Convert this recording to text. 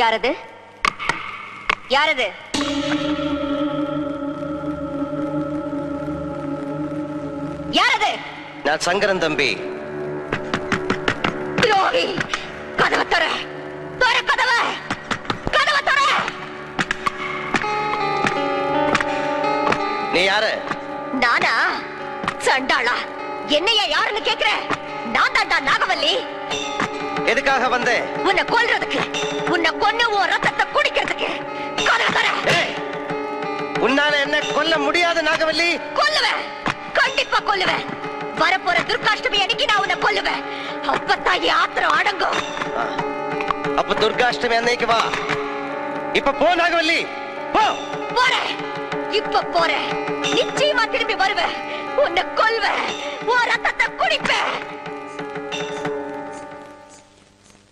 யாரது? யாரது? யாரது? நான் சங்கரன் தம்பி. துரோகி! கதவை தர! தர கதவை! கதவை தர! நீ யாரு? நானா? சண்டாளா! என்னையா யாருன்னு கேக்குற? நான் தாண்டா நாகவல்லி. எதுக்காக வந்த? உன்னை கொல்றதுக்கு, உன்னை கொன்னு உன் ரத்தத்தை குடிக்கிறதுக்கு. கதவை தர! உன்னால என்ன கொல்ல முடியாது நாகவல்லி? கொல்லுவேன், கண்டிப்பா கொல்லுவேன். வரப்போற துர்காஷ்டமி அன்னைக்கு நான் உன்னை கொல்லுவேன். அப்பத்தான் என் ஆத்திரம் அடங்கும். அப்ப துர்காஷ்டமி அன்னைக்கு வா. இப்ப போ நாகவல்லி, போ. போறேன், இப்ப போறேன். நிச்சயமா திரும்பி வருவேன். உன்னை கொல்வேன், உன் ரத்தத்தை குடிப்பேன்.